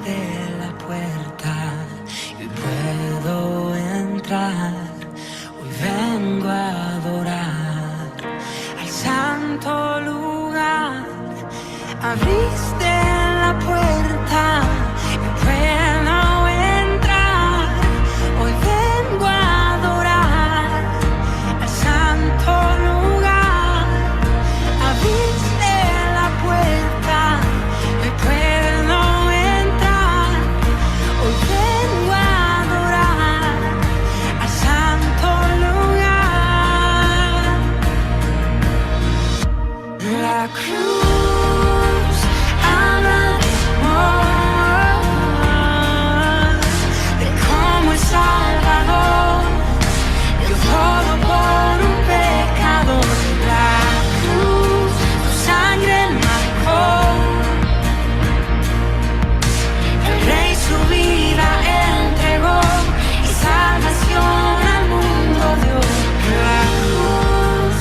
abriste la puerta y puedo entrar. Hoy vengo a adorar al santo lugar. Abriste la puerta y puedo entrar. Hoy vengo a adorar al santo lugar. Abriste la puerta y puedo entrar. Hoy vengo a adorar al santo lugar. La cruz habla de cómo el Salvador dio todo por un pecador. La cruz, tu sangre marcó. El Rey su vida entregó y salvación al mundo dio. La cruz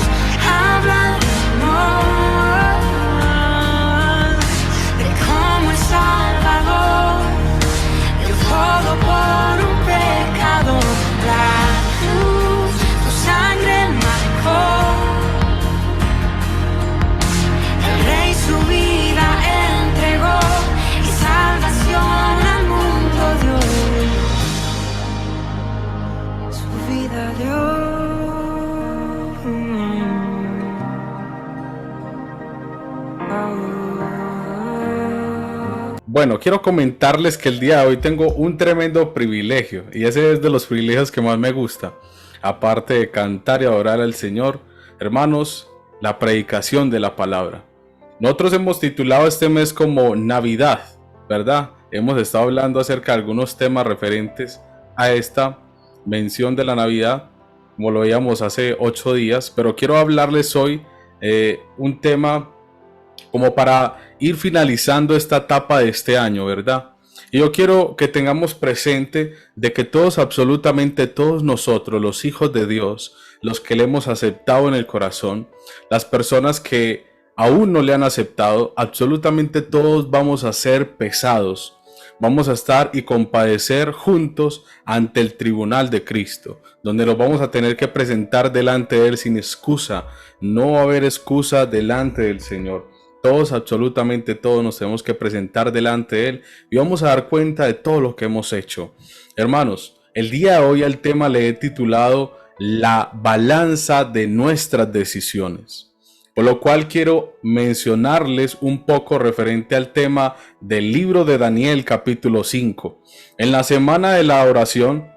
habla de cómo el Salvador dio todo por un pecador. La cruz, tu sangre marcó. El Rey su vida entregó y salvación al mundo dio. Su vida dio. Bueno, quiero comentarles que el día de hoy tengo un tremendo privilegio y ese es de los privilegios que más me gusta. Aparte de cantar y adorar al Señor, hermanos, la predicación de la palabra. Nosotros hemos titulado este mes como Navidad, ¿verdad? Hemos estado hablando acerca de algunos temas referentes a esta mención de la Navidad, como lo veíamos hace 8 días, pero quiero hablarles hoy un tema como para ir finalizando esta etapa de este año, ¿verdad? Y yo quiero que tengamos presente de que todos, absolutamente todos nosotros, los hijos de Dios, los que le hemos aceptado en el corazón, las personas que aún no le han aceptado, absolutamente todos vamos a ser pesados. Vamos a estar y compadecer juntos ante el tribunal de Cristo, donde nos vamos a tener que presentar delante de Él sin excusa. No va a haber excusa delante del Señor. Todos, absolutamente todos, nos tenemos que presentar delante de Él y vamos a dar cuenta de todo lo que hemos hecho. Hermanos, el día de hoy al tema le he titulado La balanza de nuestras decisiones. Por lo cual quiero mencionarles un poco referente al tema del libro de Daniel capítulo 5. En la semana de la oración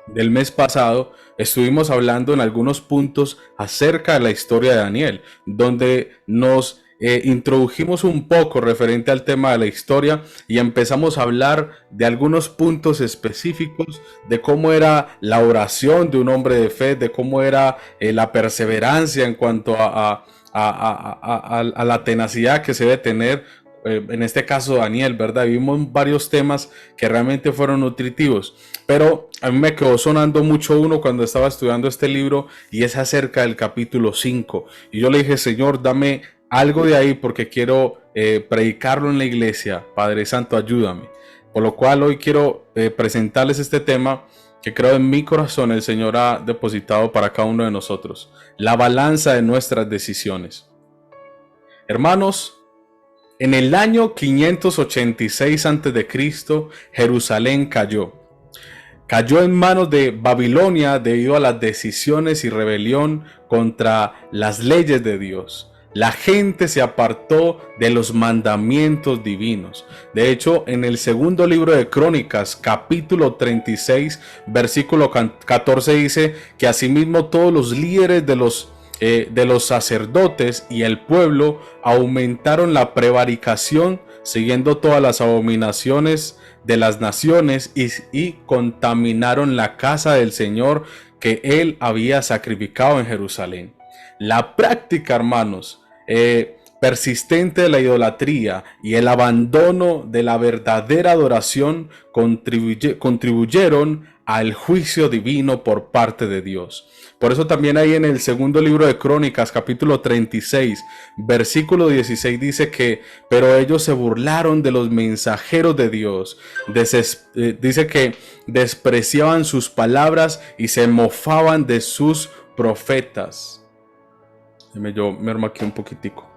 del mes pasado estuvimos hablando en algunos puntos acerca de la historia de Daniel, donde nos introdujimos un poco referente al tema de la historia y empezamos a hablar de algunos puntos específicos de cómo era la oración de un hombre de fe, de cómo era la perseverancia en cuanto a la tenacidad que se debe tener, en este caso Daniel, ¿verdad? Vimos varios temas que realmente fueron nutritivos, pero a mí me quedó sonando mucho uno cuando estaba estudiando este libro y es acerca del capítulo 5 y yo le dije, Señor, dame algo de ahí porque quiero predicarlo en la iglesia. Padre Santo, ayúdame. Por lo cual hoy quiero presentarles este tema que creo en mi corazón el Señor ha depositado para cada uno de nosotros. La balanza de nuestras decisiones. Hermanos, en el año 586 a.C., Jerusalén cayó. Cayó en manos de Babilonia debido a las decisiones y rebelión contra las leyes de Dios. La gente se apartó de los mandamientos divinos. De hecho, en el segundo libro de Crónicas, capítulo 36, versículo 14, dice que asimismo todos los líderes de los sacerdotes y el pueblo aumentaron la prevaricación, siguiendo todas las abominaciones de las naciones y contaminaron la casa del Señor que él había sacrificado en Jerusalén. La práctica, hermanos, persistente de la idolatría y el abandono de la verdadera adoración contribuyeron al juicio divino por parte de Dios. Por eso también ahí en el segundo libro de Crónicas, capítulo 36, versículo 16 dice que, pero ellos se burlaron de los mensajeros de Dios. Dice que despreciaban sus palabras y se mofaban de sus profetas. Yo me armo aquí un poquitico.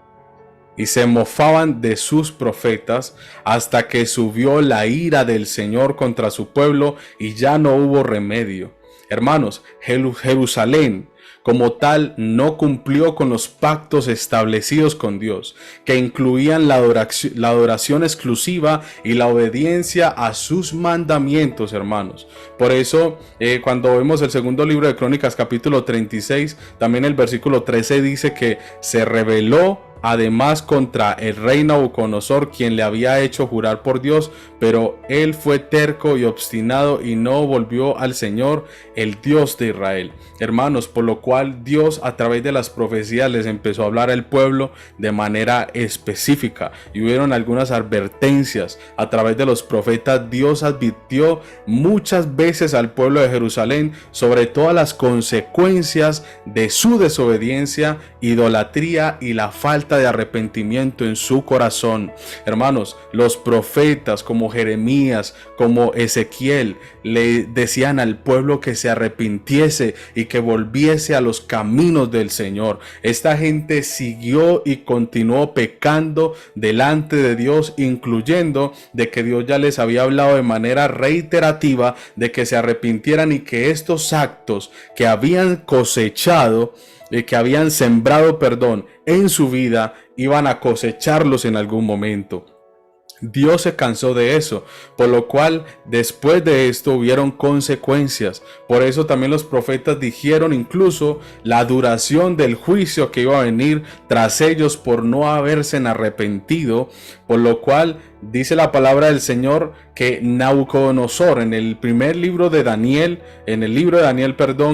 Y se mofaban de sus profetas hasta que subió la ira del Señor contra su pueblo y ya no hubo remedio. Hermanos, Jerusalén como tal no cumplió con los pactos establecidos con Dios, que incluían la adoración exclusiva y la obediencia a sus mandamientos, hermanos. Por eso, cuando vemos el segundo libro de Crónicas, capítulo 36, también el versículo 13 dice que se rebeló además contra el rey Nabucodonosor, quien le había hecho jurar por Dios, pero él fue terco y obstinado y no volvió al Señor, el Dios de Israel. Hermanos, por lo cual Dios a través de las profecías les empezó a hablar al pueblo de manera específica y hubieron algunas advertencias. A través de los profetas Dios advirtió muchas veces al pueblo de Jerusalén sobre todas las consecuencias de su desobediencia, idolatría y la falta de arrepentimiento en su corazón. Hermanos, los profetas como Jeremías, como Ezequiel, le decían al pueblo que se arrepintiese y que volviese a los caminos del Señor. Esta gente siguió y continuó pecando delante de Dios, incluyendo de que Dios ya les había hablado de manera reiterativa de que se arrepintieran y que estos actos que habían cosechado, que habían sembrado, en su vida, iban a cosecharlos en algún momento. Dios se cansó de eso, por lo cual después de esto hubieron consecuencias. Por eso también los profetas dijeron incluso la duración del juicio que iba a venir tras ellos por no haberse arrepentido, por lo cual dice la palabra del Señor que Nabucodonosor en el primer libro de Daniel,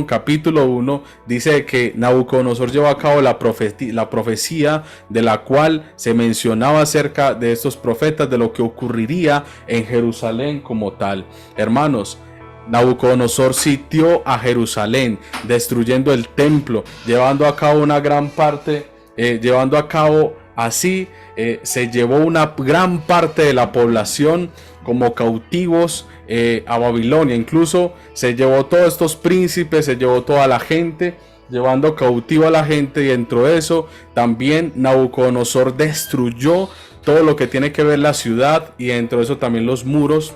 capítulo 1, dice que Nabucodonosor llevó a cabo la profecía de la cual se mencionaba acerca de estos profetas, de lo que ocurriría en Jerusalén como tal. Hermanos, Nabucodonosor sitió a Jerusalén, destruyendo el templo, llevando a cabo una gran parte, se llevó una gran parte de la población como cautivos a Babilonia. Incluso se llevó todos estos príncipes, se llevó toda la gente, llevando cautivo a la gente, y dentro de eso también Nabucodonosor destruyó todo lo que tiene que ver la ciudad, y dentro de eso también los muros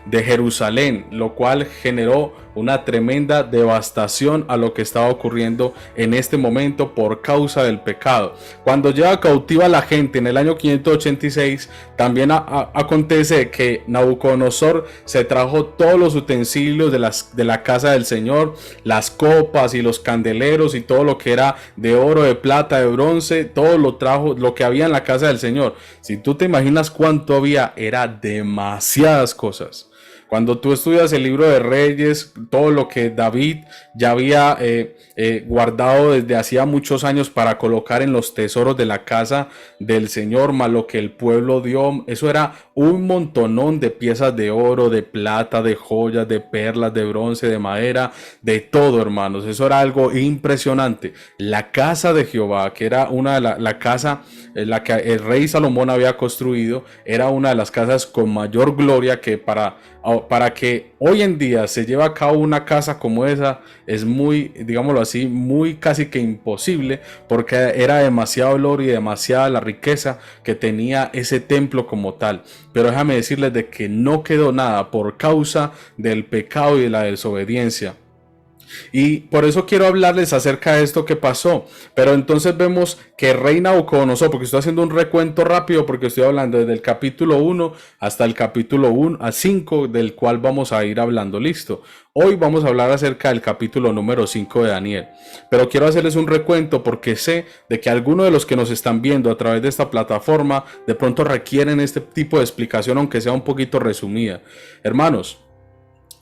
de Jerusalén, lo cual generó una tremenda devastación a lo que estaba ocurriendo en este momento por causa del pecado. Cuando lleva cautiva a la gente en el año 586, también acontece que Nabucodonosor se trajo todos los utensilios de la casa del Señor, las copas y los candeleros y todo lo que era de oro, de plata, de bronce, todo lo trajo, lo que había en la casa del Señor. Si tú te imaginas cuánto había, era demasiadas cosas. Cuando tú estudias el libro de Reyes, todo lo que David ya había guardado desde hacía muchos años para colocar en los tesoros de la casa del Señor, más lo que el pueblo dio, eso era un montonón de piezas de oro, de plata, de joyas, de perlas, de bronce, de madera, de todo, hermanos. Eso era algo impresionante. La casa de Jehová, que era una de la casa la que el rey Salomón había construido, era una de las casas con mayor gloria, que para que hoy en día se lleve a cabo una casa como esa es muy, digámoslo así, muy casi que imposible, porque era demasiado oro y demasiada la riqueza que tenía ese templo como tal. Pero déjame decirles de que no quedó nada por causa del pecado y de la desobediencia. Y por eso quiero hablarles acerca de esto que pasó. Pero entonces vemos que rey Nabucodonosor, porque estoy haciendo un recuento rápido, porque estoy hablando desde el capítulo 1 hasta el capítulo 1 a 5, del cual vamos a ir hablando. Listo. Hoy vamos a hablar acerca del capítulo número 5 de Daniel. Pero quiero hacerles un recuento porque sé de que algunos de los que nos están viendo a través de esta plataforma de pronto requieren este tipo de explicación, aunque sea un poquito resumida. Hermanos,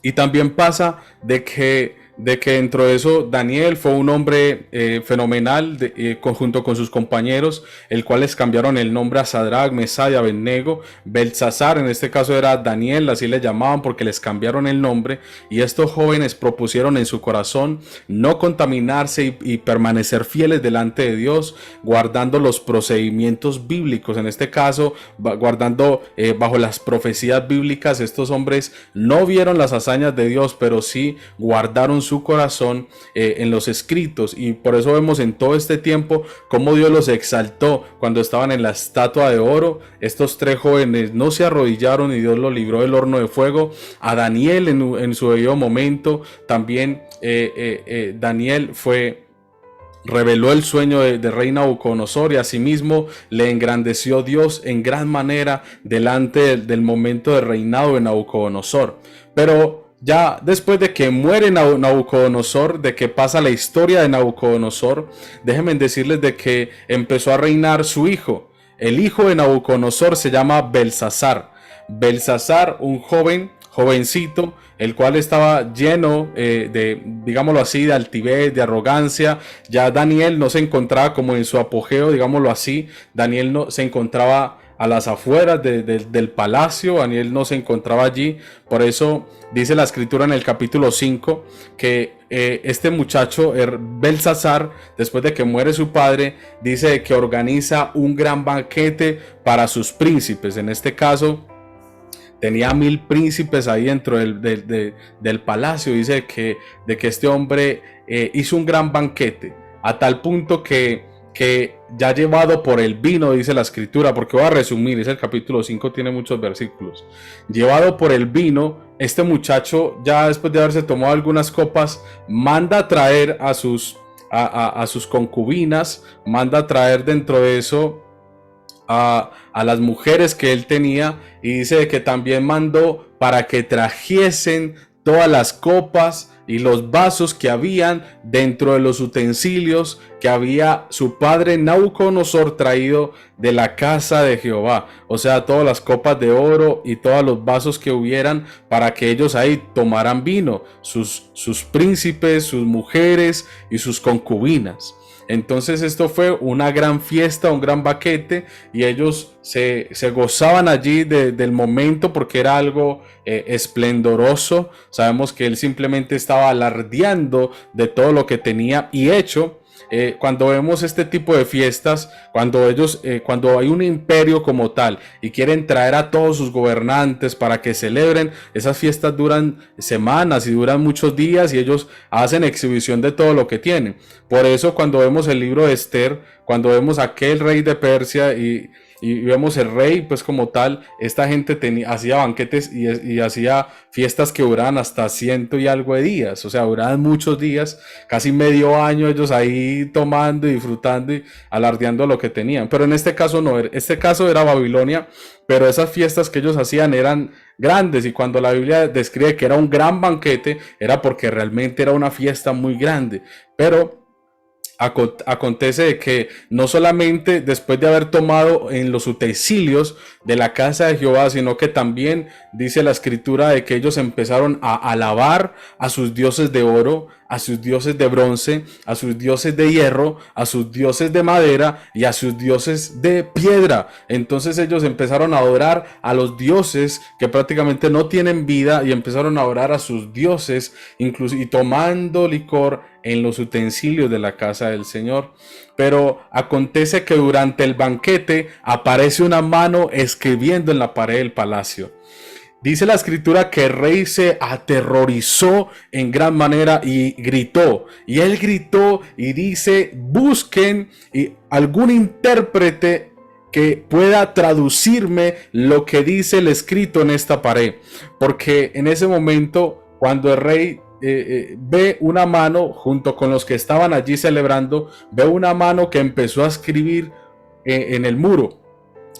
y también pasa de que de que dentro de eso Daniel fue un hombre fenomenal, junto con sus compañeros, el cual les cambiaron el nombre a Sadrach, Mesach y Abednego. Belsasar, en este caso era Daniel, así le llamaban porque les cambiaron el nombre, y estos jóvenes propusieron en su corazón no contaminarse y permanecer fieles delante de Dios, guardando los procedimientos bíblicos, en este caso guardando bajo las profecías bíblicas. Estos hombres no vieron las hazañas de Dios, pero sí guardaron su corazón en los escritos, y por eso vemos en todo este tiempo cómo Dios los exaltó cuando estaban en la estatua de oro. Estos tres jóvenes no se arrodillaron y Dios los libró del horno de fuego. A Daniel en su debido momento también Daniel reveló el sueño de rey Nabucodonosor, y asimismo le engrandeció Dios en gran manera delante del momento de reinado de Nabucodonosor. Pero ya después de que muere Nabucodonosor, de que pasa la historia de Nabucodonosor, déjenme decirles de que empezó a reinar su hijo. El hijo de Nabucodonosor se llama Belsasar. Belsasar, un jovencito, el cual estaba lleno digámoslo así, de altivez, de arrogancia. Ya Daniel no se encontraba como en su apogeo, digámoslo así. Daniel no se encontraba a las afueras del palacio, Daniel no se encontraba allí. Por eso dice la escritura en el capítulo 5 que este muchacho Belsasar, después de que muere su padre, dice que organiza un gran banquete para sus príncipes. En este caso tenía 1000 príncipes ahí dentro del palacio. Dice de que este hombre hizo un gran banquete, a tal punto que ya llevado por el vino, dice la escritura, porque voy a resumir, es el capítulo 5, tiene muchos versículos. Llevado por el vino, este muchacho, ya después de haberse tomado algunas copas, manda a traer a sus concubinas, manda a traer dentro de eso a las mujeres que él tenía, y dice que también mandó para que trajesen todas las copas y los vasos que habían dentro de los utensilios que había su padre Nabucodonosor traído de la casa de Jehová. O sea, todas las copas de oro y todos los vasos que hubieran, para que ellos ahí tomaran vino, sus príncipes, sus mujeres y sus concubinas. Entonces esto fue una gran fiesta, un gran banquete, y ellos se gozaban allí del momento, porque era algo esplendoroso. Sabemos que él simplemente estaba alardeando de todo lo que tenía y hecho. Cuando vemos este tipo de fiestas, cuando hay un imperio como tal y quieren traer a todos sus gobernantes para que celebren, esas fiestas duran semanas y duran muchos días, y ellos hacen exhibición de todo lo que tienen. Por eso cuando vemos el libro de Esther, cuando vemos a aquel rey de Persia y vemos el rey, pues como tal, esta gente hacía banquetes y hacía fiestas que duraban hasta 100 y algo de días. O sea, duraban muchos días, casi medio año ellos ahí tomando y disfrutando y alardeando lo que tenían. Pero en este caso no, este caso era Babilonia, pero esas fiestas que ellos hacían eran grandes, y cuando la Biblia describe que era un gran banquete, era porque realmente era una fiesta muy grande. Pero acontece de que no solamente después de haber tomado en los utensilios de la casa de Jehová, sino que también dice la escritura de que ellos empezaron a alabar a sus dioses de oro, a sus dioses de bronce, a sus dioses de hierro, a sus dioses de madera y a sus dioses de piedra. Entonces ellos empezaron a adorar a los dioses que prácticamente no tienen vida, y empezaron a adorar a sus dioses, incluso y tomando licor en los utensilios de la casa del Señor. Pero acontece que durante el banquete aparece una mano escribiendo en la pared del palacio. Dice la escritura que el rey se aterrorizó en gran manera y gritó. Y él gritó y dice: busquen algún intérprete que pueda traducirme lo que dice el escrito en esta pared. Porque en ese momento, cuando el rey ve una mano junto con los que estaban allí celebrando, ve una mano que empezó a escribir en el muro.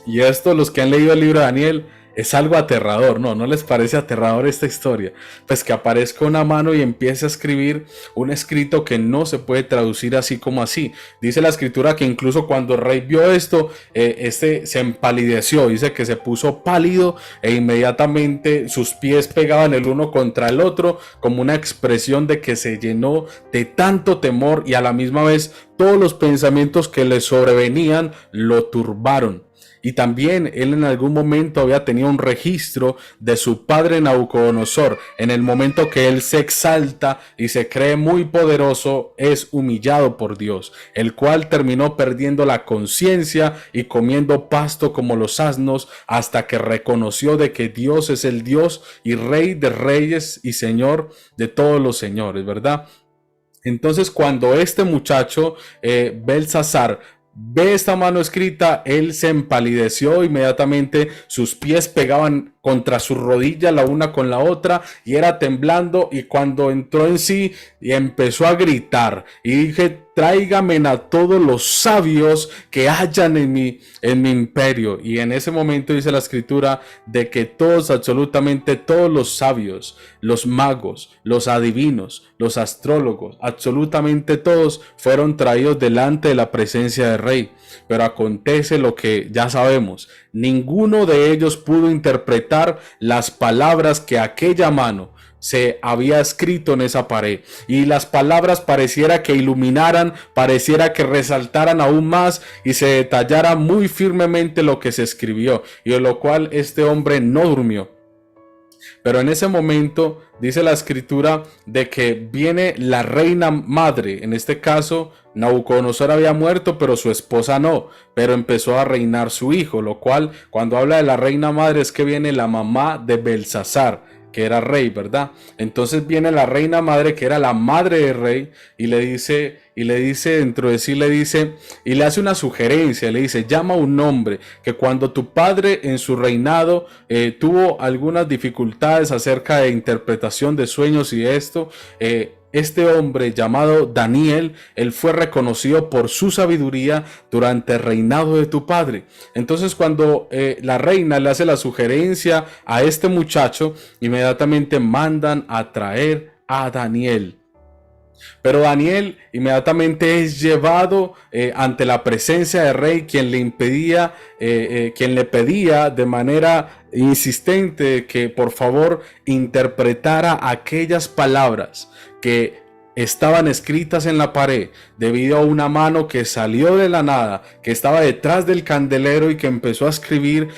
Y esto, los que han leído el libro de Daniel, Es algo aterrador, ¿no? ¿No les parece aterrador esta historia? Pues que aparezca una mano y empiece a escribir un escrito que no se puede traducir así como así. Dice la escritura que incluso cuando el rey vio esto, este se empalideció, dice que se puso pálido e inmediatamente sus pies pegaban el uno contra el otro como una expresión de que se llenó de tanto temor y a la misma vez todos los pensamientos que le sobrevenían lo turbaron. Y también él en algún momento había tenido un registro de su padre Nabucodonosor. En el momento que él se exalta y se cree muy poderoso, es humillado por Dios, el cual terminó perdiendo la conciencia y comiendo pasto como los asnos, hasta que reconoció de que Dios es el Dios y Rey de reyes y Señor de todos los señores, ¿verdad? Entonces, cuando este muchacho, Belsasar, ve esta mano escrita, él se empalideció inmediatamente, sus pies pegaban contra su rodilla la una con la otra y era temblando, y cuando entró en sí y empezó a gritar y dije: tráigame a todos los sabios que hayan en mi imperio. Y en ese momento dice la escritura de que todos, absolutamente todos los sabios, los magos, los adivinos, los astrólogos, absolutamente todos fueron traídos delante de la presencia del rey. Pero acontece lo que ya sabemos: ninguno de ellos pudo interpretar las palabras que aquella mano se había escrito en esa pared, y las palabras pareciera que iluminaran, pareciera que resaltaran aún más y se detallara muy firmemente lo que se escribió, y de lo cual este hombre no durmió. Pero en ese momento dice la escritura de que viene la reina madre. En este caso Nabucodonosor había muerto, pero su esposa no, pero empezó a reinar su hijo, lo cual, cuando habla de la reina madre, es que viene la mamá de Belsasar, que era rey, ¿verdad? Entonces viene la reina madre, que era la madre del rey, y le dice dentro de sí, le dice, y le hace una sugerencia, le dice: llama un nombre, que cuando tu padre en su reinado tuvo algunas dificultades acerca de interpretación de sueños y esto, este hombre llamado Daniel, él fue reconocido por su sabiduría durante el reinado de tu padre. Entonces, cuando la reina le hace la sugerencia a este muchacho, inmediatamente mandan a traer a Daniel. Pero Daniel inmediatamente es llevado ante la presencia del rey, quien le pedía de manera insistente que por favor interpretara aquellas palabras que estaban escritas en la pared, debido a una mano que salió de la nada, que estaba detrás del candelero y que empezó a escribir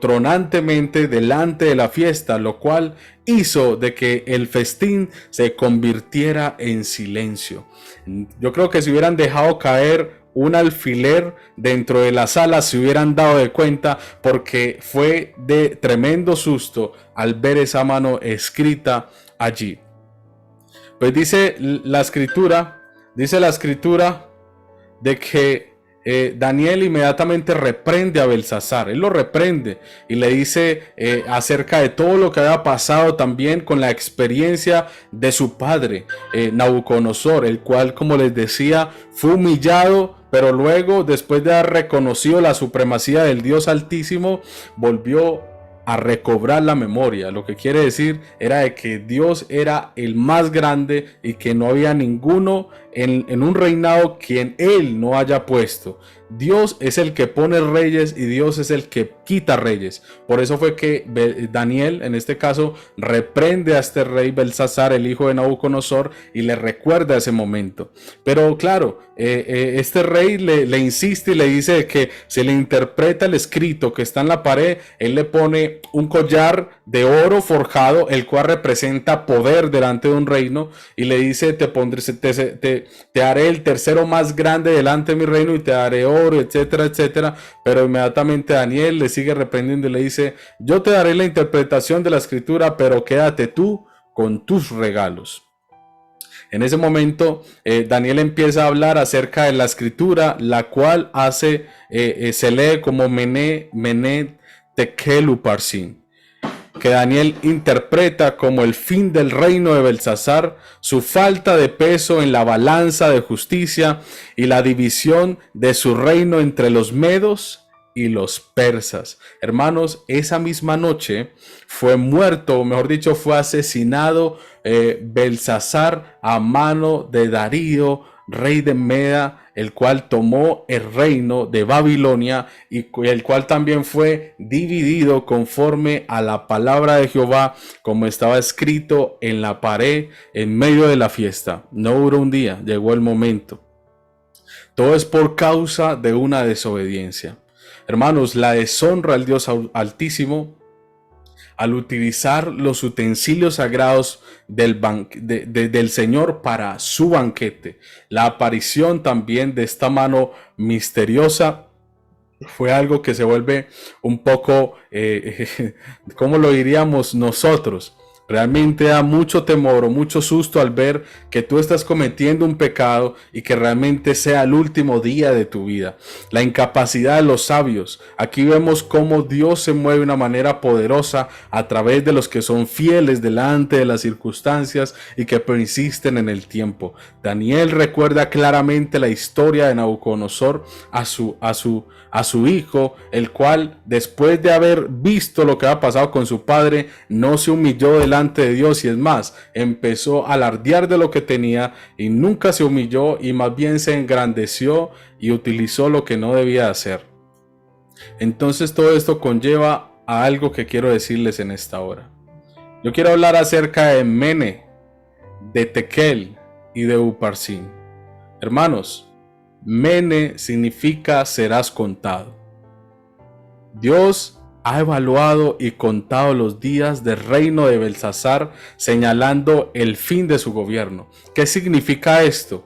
tronantemente delante de la fiesta, lo cual hizo de que el festín se convirtiera en silencio. Yo creo que si hubieran dejado caer un alfiler dentro de la sala, se hubieran dado de cuenta, porque fue de tremendo susto al ver esa mano escrita allí. Pues dice la escritura de que Daniel inmediatamente reprende a Belsasar. Él lo reprende y le dice acerca de todo lo que había pasado, también con la experiencia de su padre Nabucodonosor, el cual, como les decía, fue humillado, pero luego, después de haber reconocido la supremacía del Dios Altísimo, volvió a recobrar la memoria. Lo que quiere decir era de que Dios era el más grande y que no había ninguno en un reinado quien él no haya puesto. Dios es el que pone reyes y Dios es el que quita reyes. Por eso fue que Daniel, en este caso, reprende a este rey Belsasar, el hijo de Nabucodonosor, y le recuerda ese momento. Pero claro, este rey le insiste y le dice que se le interpreta el escrito que está en la pared. Él le pone un collar de oro forjado, el cual representa poder delante de un reino, y le dice: te haré el tercero más grande delante de mi reino y te daré oro, etcétera, etcétera. Pero inmediatamente Daniel le sigue reprendiendo y le dice: yo te daré la interpretación de la escritura, pero quédate tú con tus regalos. En ese momento Daniel empieza a hablar acerca de la escritura, la cual se lee como Mené Tekel Uparsin, que Daniel interpreta como el fin del reino de Belsasar, su falta de peso en la balanza de justicia y la división de su reino entre los medos y los persas. Hermanos, esa misma noche fue muerto, o mejor dicho, fue asesinado Belsasar a mano de Darío, rey de Meda, el cual tomó el reino de Babilonia y el cual también fue dividido conforme a la palabra de Jehová, como estaba escrito en la pared en medio de la fiesta. No duró un día, llegó el momento. Todo es por causa de una desobediencia. Hermanos, la deshonra al Dios Altísimo al utilizar los utensilios sagrados del Señor para su banquete. La aparición también de esta mano misteriosa fue algo que se vuelve un poco, ¿cómo lo diríamos nosotros? Realmente da mucho temor o mucho susto al ver que tú estás cometiendo un pecado y que realmente sea el último día de tu vida. La incapacidad de los sabios. Aquí vemos cómo Dios se mueve de una manera poderosa a través de los que son fieles delante de las circunstancias y que persisten en el tiempo. Daniel recuerda claramente la historia de Nabucodonosor a su hijo, el cual después de haber visto lo que había pasado con su padre, no se humilló delante de Dios y es más, empezó a alardear de lo que tenía y nunca se humilló y más bien se engrandeció y utilizó lo que no debía hacer. Entonces todo esto conlleva a algo que quiero decirles en esta hora. Yo quiero hablar acerca de Mene, de Tekel y de Uparsin. Hermanos, Mene significa serás contado. Dios ha evaluado y contado los días del reino de Belsasar, señalando el fin de su gobierno. ¿Qué significa esto?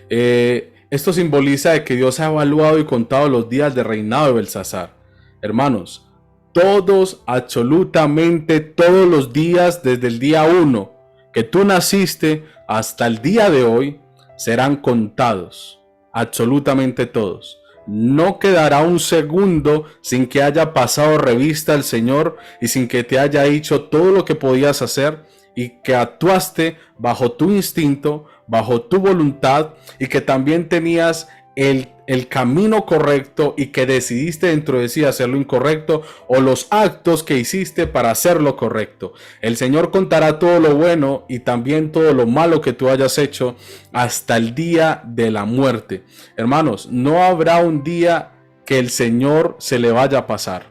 Esto simboliza de que Dios ha evaluado y contado los días del reinado de Belsasar. Hermanos, todos, absolutamente todos los días desde el día 1 que tú naciste hasta el día de hoy serán contados. Absolutamente todos. No quedará un segundo sin que haya pasado revista al Señor y sin que te haya dicho todo lo que podías hacer y que actuaste bajo tu instinto, bajo tu voluntad y que también tenías el camino correcto y que decidiste dentro de sí hacer lo incorrecto o los actos que hiciste para hacer lo correcto. El Señor contará todo lo bueno y también todo lo malo que tú hayas hecho hasta el día de la muerte. Hermanos, no habrá un día que el Señor se le vaya a pasar.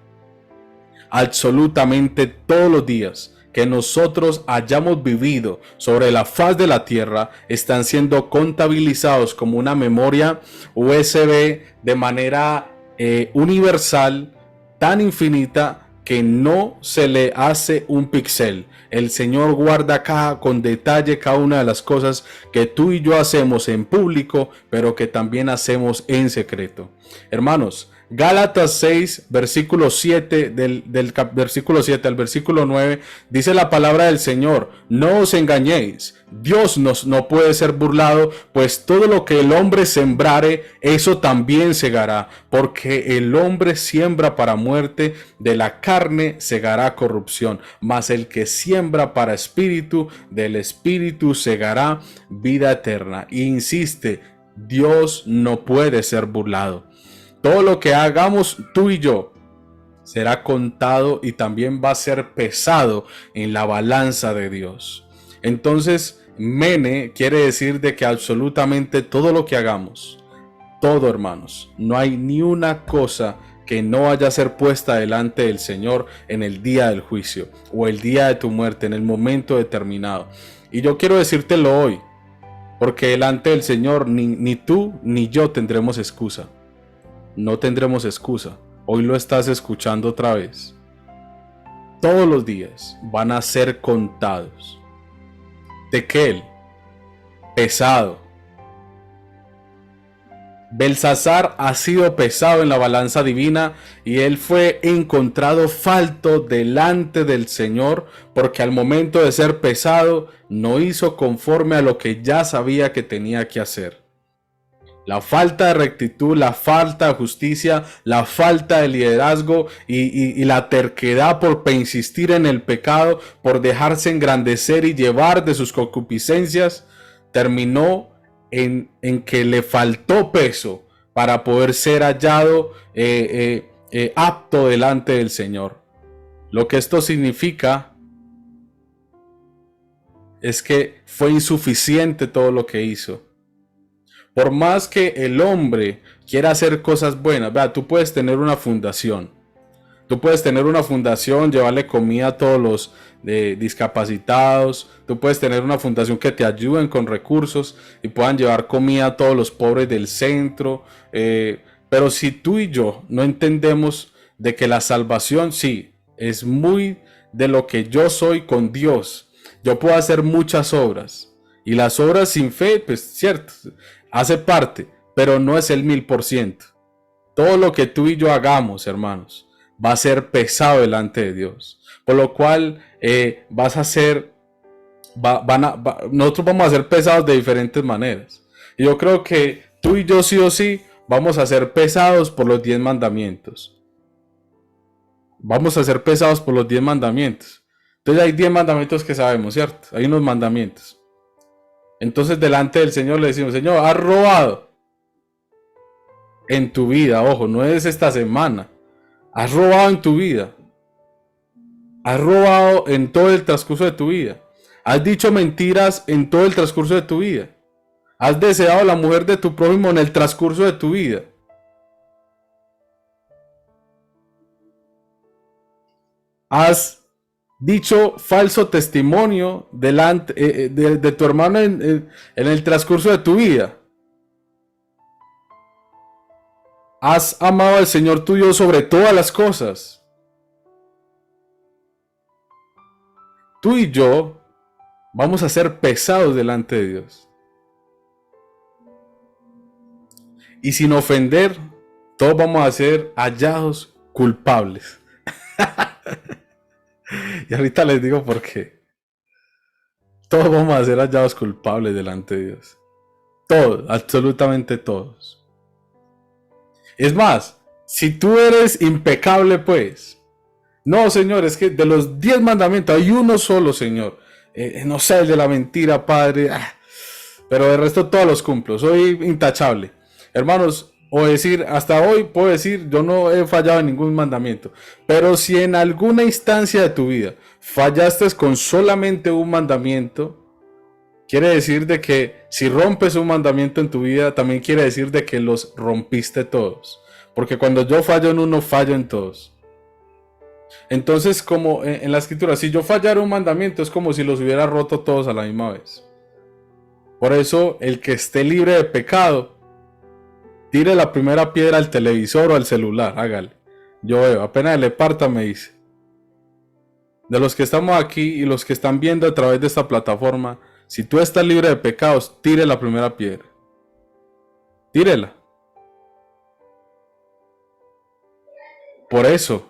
Absolutamente todos los días que nosotros hayamos vivido sobre la faz de la tierra están siendo contabilizados como una memoria USB de manera universal, tan infinita que no se le hace un píxel. El Señor guarda con detalle cada una de las cosas que tú y yo hacemos en público, pero que también hacemos en secreto. Hermanos, Gálatas 6, versículo 7, del versículo 7 al versículo 9, dice la palabra del Señor: no os engañéis, Dios no puede ser burlado, pues todo lo que el hombre sembrare, eso también segará, porque el hombre siembra para muerte, de la carne segará corrupción, mas el que siembra para espíritu, del espíritu segará vida eterna. Y insiste, Dios no puede ser burlado. Todo lo que hagamos tú y yo será contado y también va a ser pesado en la balanza de Dios. Entonces, Mene quiere decir de que absolutamente todo lo que hagamos, todo, hermanos, no hay ni una cosa que no vaya a ser puesta delante del Señor en el día del juicio o el día de tu muerte, en el momento determinado. Y yo quiero decírtelo hoy, porque delante del Señor ni tú ni yo tendremos excusa. No tendremos excusa. Hoy lo estás escuchando otra vez. Todos los días van a ser contados. Tekel, pesado. Belsasar ha sido pesado en la balanza divina y él fue encontrado falto delante del Señor porque al momento de ser pesado no hizo conforme a lo que ya sabía que tenía que hacer. La falta de rectitud, la falta de justicia, la falta de liderazgo y la terquedad por insistir en el pecado, por dejarse engrandecer y llevar de sus concupiscencias, terminó en que le faltó peso para poder ser hallado apto delante del Señor. Lo que esto significa es que fue insuficiente todo lo que hizo. Por más que el hombre quiera hacer cosas buenas, vea, tú puedes tener una fundación. Tú puedes tener una fundación, llevarle comida a todos los discapacitados. Tú puedes tener una fundación que te ayuden con recursos y puedan llevar comida a todos los pobres del centro. Pero si tú y yo no entendemos de que la salvación sí es muy de lo que yo soy con Dios. Yo puedo hacer muchas obras. Y las obras sin fe, pues cierto, hace parte, pero no es el 1000%. Todo lo que tú y yo hagamos, hermanos, va a ser pesado delante de Dios. Por lo cual vas a ser, nosotros vamos a ser pesados de diferentes maneras. Y yo creo que tú y yo sí o sí vamos a ser pesados por los 10 mandamientos. Vamos a ser pesados por los 10 mandamientos. Entonces hay 10 mandamientos que sabemos, ¿cierto? Hay unos mandamientos. Entonces delante del Señor le decimos, Señor, has robado en tu vida, ojo, no es esta semana. Has robado en tu vida. Has robado en todo el transcurso de tu vida. Has dicho mentiras en todo el transcurso de tu vida. Has deseado a la mujer de tu prójimo en el transcurso de tu vida. Has dicho falso testimonio delante de tu hermano en el transcurso de tu vida. Has amado al Señor tu Dios sobre todas las cosas. Tú y yo vamos a ser pesados delante de Dios. Y sin ofender, todos vamos a ser hallados culpables. Y ahorita les digo por qué. Todos vamos a ser hallados culpables delante de Dios. Todos, absolutamente todos. Es más, si tú eres impecable, pues. No, Señor, es que de los 10 mandamientos hay uno solo, Señor. No sé, el de la mentira, Padre. Pero de resto todos los cumplo. Soy intachable. Hermanos, o decir, hasta hoy puedo decir, yo no he fallado en ningún mandamiento. Pero si en alguna instancia de tu vida fallaste con solamente un mandamiento, quiere decir de que si rompes un mandamiento en tu vida, también quiere decir de que los rompiste todos. Porque cuando yo fallo en uno, fallo en todos. Entonces, como en la escritura, si yo fallara un mandamiento, es como si los hubiera roto todos a la misma vez. Por eso, el que esté libre de pecado, tire la primera piedra al televisor o al celular, hágale. Yo veo, apenas le parta me dice. De los que estamos aquí y los que están viendo a través de esta plataforma, si tú estás libre de pecados, tire la primera piedra. Tírela. Por eso,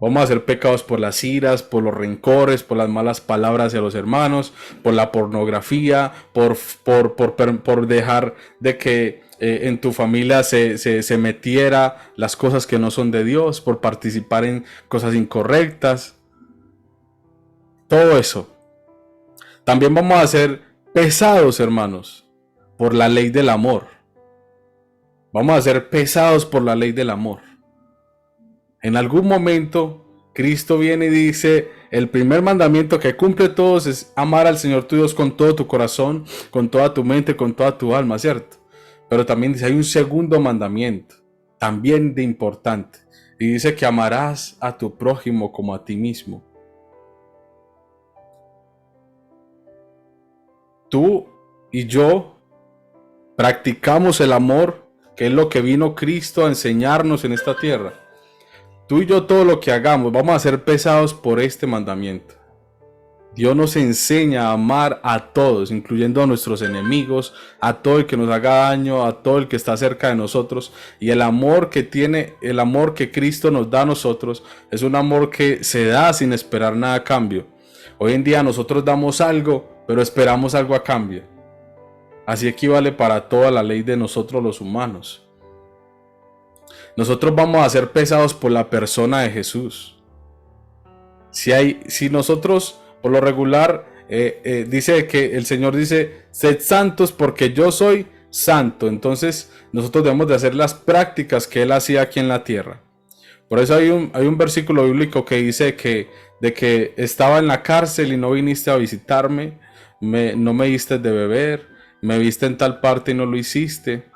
vamos a ser pecados por las iras, por los rencores, por las malas palabras hacia los hermanos, por la pornografía, por dejar de que en tu familia se metiera las cosas que no son de Dios, por participar en cosas incorrectas. Todo eso. También vamos a ser pesados, hermanos, por la ley del amor. Vamos a ser pesados por la ley del amor. En algún momento, Cristo viene y dice, el primer mandamiento que cumple todos es amar al Señor tu Dios con todo tu corazón, con toda tu mente, con toda tu alma, ¿cierto? Pero también dice, hay un segundo mandamiento, también de importante, y dice que amarás a tu prójimo como a ti mismo. Tú y yo practicamos el amor, que es lo que vino Cristo a enseñarnos en esta tierra. Tú y yo todo lo que hagamos vamos a ser pesados por este mandamiento. Dios nos enseña a amar a todos, incluyendo a nuestros enemigos, a todo el que nos haga daño, a todo el que está cerca de nosotros. Y el amor que Cristo nos da a nosotros es un amor que se da sin esperar nada a cambio. Hoy en día nosotros damos algo, pero esperamos algo a cambio. Así equivale para toda la ley de nosotros los humanos. Nosotros vamos a ser pesados por la persona de Jesús. Si nosotros, por lo regular, dice que el Señor dice, sed santos porque yo soy santo. Entonces nosotros debemos de hacer las prácticas que Él hacía aquí en la tierra. Por eso hay un versículo bíblico que dice de que estaba en la cárcel y no viniste a visitarme, no me diste de beber, me viste en tal parte y no lo hiciste.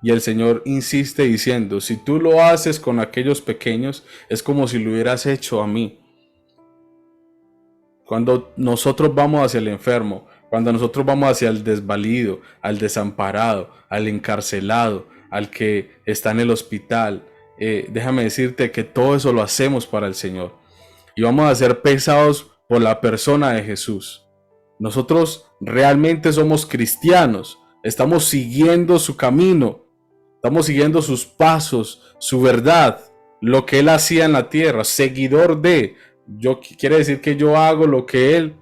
Y el Señor insiste diciendo, si tú lo haces con aquellos pequeños, es como si lo hubieras hecho a mí. Cuando nosotros vamos hacia el enfermo, cuando nosotros vamos hacia el desvalido, al desamparado, al encarcelado, al que está en el hospital, déjame decirte que todo eso lo hacemos para el Señor. Y vamos a ser pesados por la persona de Jesús. Nosotros realmente somos cristianos, estamos siguiendo su camino, estamos siguiendo sus pasos, su verdad, lo que Él hacía en la tierra, seguidor de. Quiere decir que yo hago lo que Él,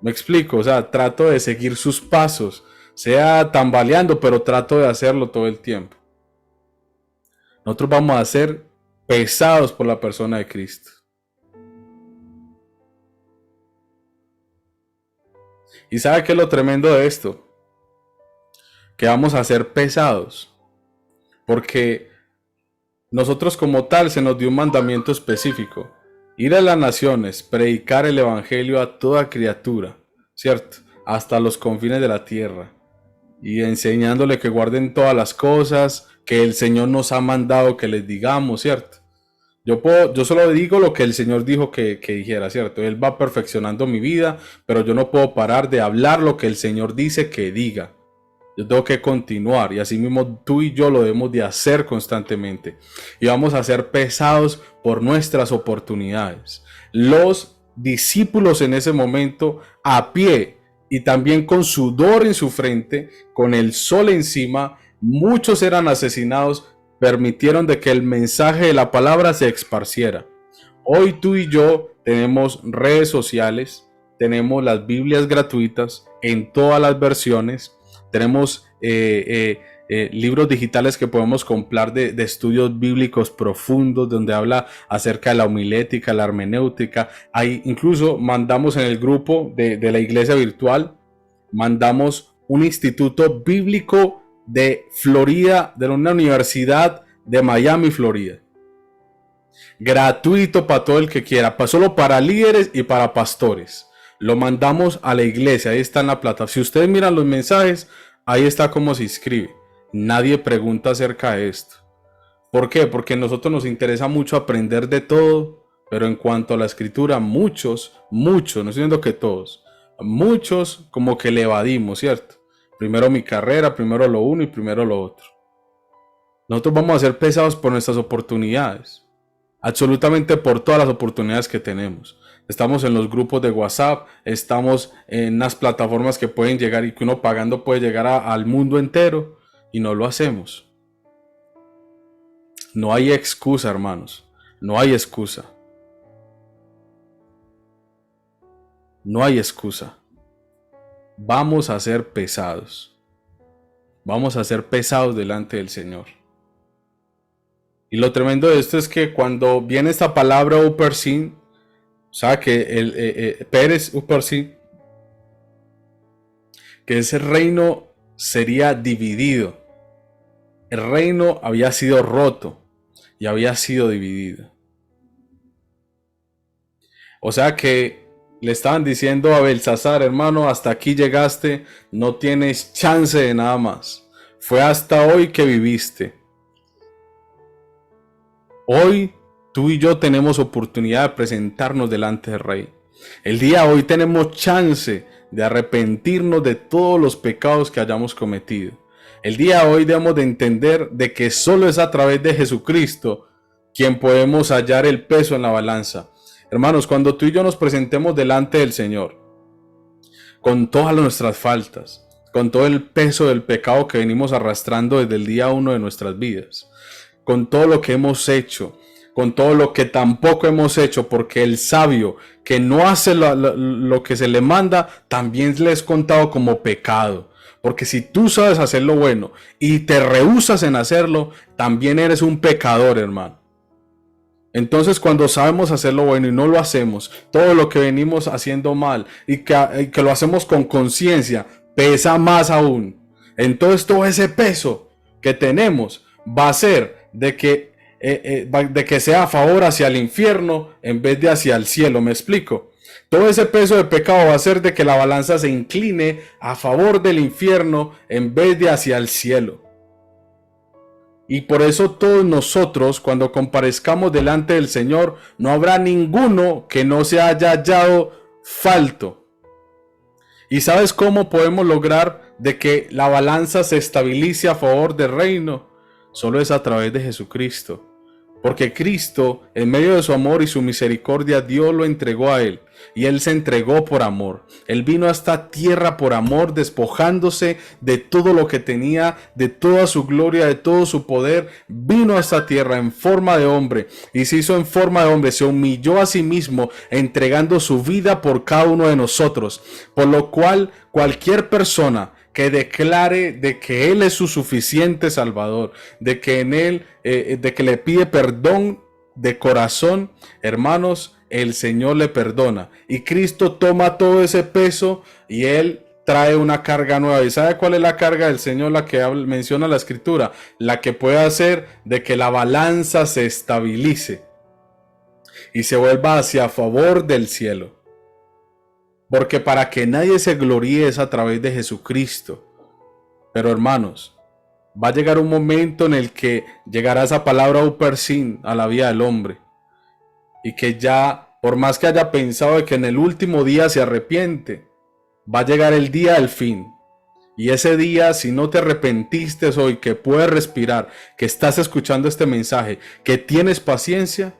me explico, o sea, trato de seguir sus pasos, sea tambaleando, pero trato de hacerlo todo el tiempo. Nosotros vamos a ser pesados por la persona de Cristo. ¿Y sabe qué es lo tremendo de esto? Que vamos a ser pesados. Porque nosotros como tal se nos dio un mandamiento específico. Ir a las naciones, predicar el evangelio a toda criatura, ¿cierto? Hasta los confines de la tierra. Y enseñándole que guarden todas las cosas que el Señor nos ha mandado que les digamos, ¿cierto? Yo solo digo lo que el Señor dijo que dijera, ¿cierto? Él va perfeccionando mi vida, pero yo no puedo parar de hablar lo que el Señor dice que diga. Yo tengo que continuar y así mismo tú y yo lo debemos de hacer constantemente. Y vamos a ser pesados por nuestras oportunidades. Los discípulos en ese momento a pie y también con sudor en su frente, con el sol encima, muchos eran asesinados, permitieron de que el mensaje de la palabra se esparciera. Hoy tú y yo tenemos redes sociales, tenemos las Biblias gratuitas en todas las versiones, tenemos libros digitales que podemos comprar de estudios bíblicos profundos donde habla acerca de la homilética, la hermenéutica. Incluso mandamos en el grupo de la iglesia virtual, mandamos un instituto bíblico de Florida, de una universidad de Miami, Florida. Gratuito para todo el que quiera, solo para líderes y para pastores. Lo mandamos a la iglesia, ahí está en la plataforma. Si ustedes miran los mensajes, ahí está cómo se inscribe. Nadie pregunta acerca de esto. ¿Por qué? Porque a nosotros nos interesa mucho aprender de todo, pero en cuanto a la escritura, muchos, no estoy diciendo que todos, muchos como que le evadimos, ¿cierto? Primero mi carrera, primero lo uno y primero lo otro. Nosotros vamos a ser pesados por nuestras oportunidades, absolutamente por todas las oportunidades que tenemos. Estamos en los grupos de WhatsApp, estamos en las plataformas que pueden llegar y que uno pagando puede llegar al mundo entero y no lo hacemos. No hay excusa, hermanos, no hay excusa. No hay excusa. Vamos a ser pesados. Vamos a ser pesados delante del Señor. Y lo tremendo de esto es que cuando viene esta palabra Upharsin, o sea que Pérez Upharsin, que ese reino sería dividido. El reino había sido roto y había sido dividido. O sea que le estaban diciendo a Belsasar, hermano, hasta aquí llegaste, no tienes chance de nada más. Fue hasta hoy que viviste. Hoy tú y yo tenemos oportunidad de presentarnos delante del Rey. El día de hoy tenemos chance de arrepentirnos de todos los pecados que hayamos cometido. El día de hoy debemos de entender de que solo es a través de Jesucristo quien podemos hallar el peso en la balanza. Hermanos, cuando tú y yo nos presentemos delante del Señor, con todas nuestras faltas, con todo el peso del pecado que venimos arrastrando desde el día 1 de nuestras vidas, con todo lo que hemos hecho, con todo lo que tampoco hemos hecho, porque el sabio que no hace lo que se le manda, también le es contado como pecado. Porque si tú sabes hacer lo bueno y te rehusas en hacerlo, también eres un pecador, hermano. Entonces, cuando sabemos hacer lo bueno y no lo hacemos, todo lo que venimos haciendo mal y que lo hacemos con conciencia, pesa más aún. Entonces todo ese peso que tenemos va a ser de que sea a favor hacia el infierno en vez de hacia el cielo. ¿Me explico? Todo ese peso de pecado va a hacer de que la balanza se incline a favor del infierno en vez de hacia el cielo. Y por eso todos nosotros, cuando comparezcamos delante del Señor, no habrá ninguno que no se haya hallado falto. ¿Y sabes cómo podemos lograr de que la balanza se estabilice a favor del reino? Solo es a través de Jesucristo. Porque Cristo, en medio de su amor y su misericordia, Dios lo entregó a Él. Y Él se entregó por amor. Él vino a esta tierra por amor, despojándose de todo lo que tenía, de toda su gloria, de todo su poder. Vino a esta tierra en forma de hombre. Y se hizo en forma de hombre. Se humilló a sí mismo, entregando su vida por cada uno de nosotros. Por lo cual, cualquier persona que declare de que Él es su suficiente Salvador, de que en Él, de que le pide perdón de corazón, hermanos, el Señor le perdona. Y Cristo toma todo ese peso y Él trae una carga nueva. ¿Y sabe cuál es la carga del Señor? La que menciona la Escritura, la que puede hacer de que la balanza se estabilice y se vuelva hacia favor del cielo. Porque para que nadie se gloríe es a través de Jesucristo. Pero hermanos, va a llegar un momento en el que llegará esa palabra upersin a la vida del hombre. Y que ya, por más que haya pensado de que en el último día se arrepiente, va a llegar el día del fin. Y ese día, si no te arrepentiste hoy, que puedes respirar, que estás escuchando este mensaje, que tienes paciencia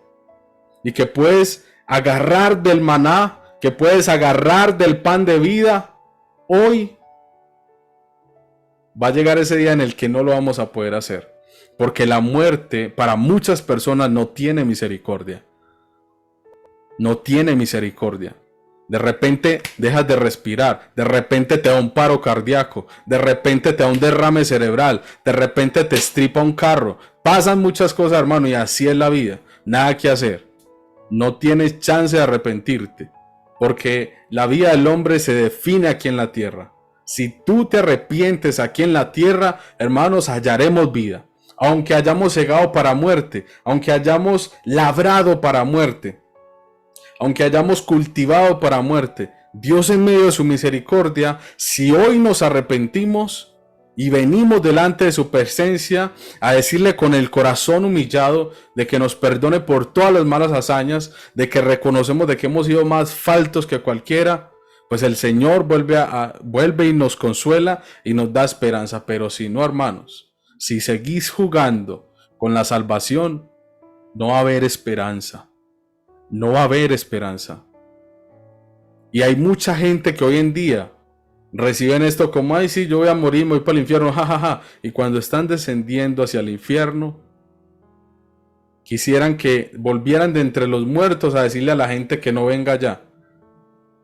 y que puedes agarrar del maná, que puedes agarrar del pan de vida, hoy va a llegar ese día en el que no lo vamos a poder hacer. Porque la muerte para muchas personas no tiene misericordia. No tiene misericordia. De repente dejas de respirar, de repente te da un paro cardíaco, de repente te da un derrame cerebral, de repente te estripa un carro. Pasan muchas cosas, hermano, y así es la vida. Nada que hacer. No tienes chance de arrepentirte. Porque la vida del hombre se define aquí en la tierra. Si tú te arrepientes aquí en la tierra, hermanos, hallaremos vida. Aunque hayamos cegado para muerte, aunque hayamos labrado para muerte, aunque hayamos cultivado para muerte, Dios en medio de su misericordia, si hoy nos arrepentimos y venimos delante de su presencia a decirle con el corazón humillado de que nos perdone por todas las malas hazañas, de que reconocemos de que hemos sido más faltos que cualquiera, pues el Señor vuelve y nos consuela y nos da esperanza. Pero si no, hermanos, si seguís jugando con la salvación, no va a haber esperanza. No va a haber esperanza. Y hay mucha gente que hoy en día reciben esto como, ay, sí, yo voy a morir, me voy para el infierno, jajaja. Y cuando están descendiendo hacia el infierno, quisieran que volvieran de entre los muertos a decirle a la gente que no venga allá.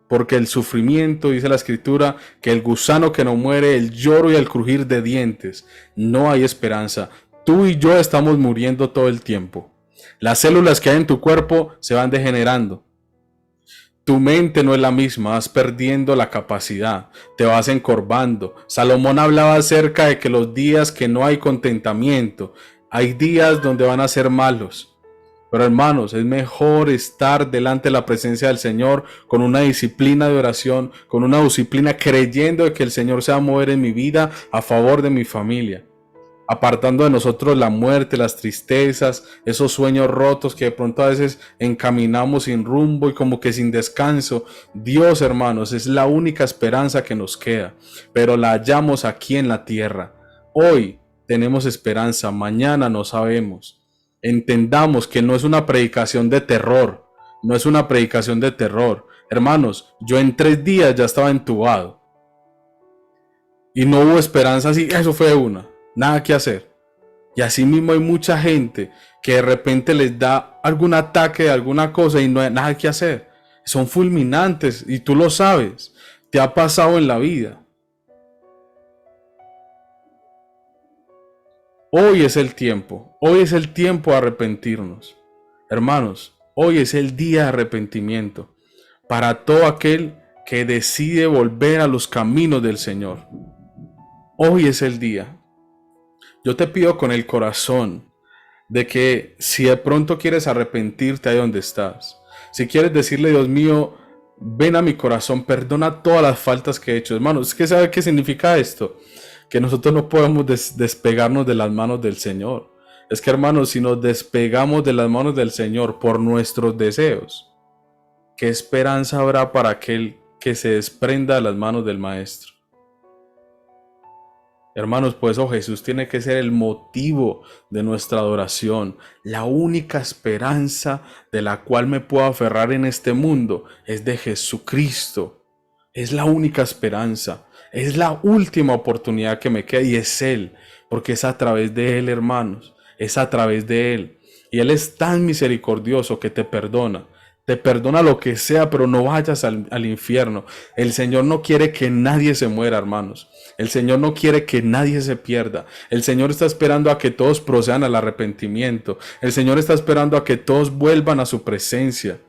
Porque el sufrimiento, dice la Escritura, que el gusano que no muere, el lloro y el crujir de dientes, no hay esperanza. Tú y yo estamos muriendo todo el tiempo. Las células que hay en tu cuerpo se van degenerando. Tu mente no es la misma, vas perdiendo la capacidad, te vas encorvando. Salomón hablaba acerca de que los días que no hay contentamiento, hay días donde van a ser malos. Pero hermanos, es mejor estar delante de la presencia del Señor con una disciplina de oración, con una disciplina creyendo de que el Señor se va a mover en mi vida a favor de mi familia. Apartando de nosotros la muerte, las tristezas, esos sueños rotos que de pronto a veces encaminamos sin rumbo y como que sin descanso. Dios, hermanos, es la única esperanza que nos queda, pero la hallamos aquí en la tierra. Hoy tenemos esperanza, mañana no sabemos. Entendamos que no es una predicación de terror, no es una predicación de terror. Hermanos, yo en 3 días ya estaba entubado y no hubo esperanza así, eso fue una. Nada que hacer. Y así mismo hay mucha gente que de repente les da algún ataque de alguna cosa y no hay nada que hacer. Son fulminantes y tú lo sabes. Te ha pasado en la vida. Hoy es el tiempo. Hoy es el tiempo de arrepentirnos. Hermanos, hoy es el día de arrepentimiento para todo aquel que decide volver a los caminos del Señor. Hoy es el día. Yo te pido con el corazón de que si de pronto quieres arrepentirte ahí donde estás, si quieres decirle, Dios mío, ven a mi corazón, perdona todas las faltas que he hecho. Hermanos, es que ¿sabe qué significa esto? Que nosotros no podemos despegarnos de las manos del Señor. Es que, hermanos, si nos despegamos de las manos del Señor por nuestros deseos, ¿qué esperanza habrá para aquel que se desprenda de las manos del Maestro? Hermanos, pues Jesús tiene que ser el motivo de nuestra adoración. La única esperanza de la cual me puedo aferrar en este mundo es de Jesucristo. Es la única esperanza. Es la última oportunidad que me queda y es Él. Porque es a través de Él, hermanos. Es a través de Él. Y Él es tan misericordioso que te perdona. Te perdona lo que sea, pero no vayas al infierno. El Señor no quiere que nadie se muera, hermanos. El Señor no quiere que nadie se pierda. El Señor está esperando a que todos procedan al arrepentimiento. El Señor está esperando a que todos vuelvan a su presencia.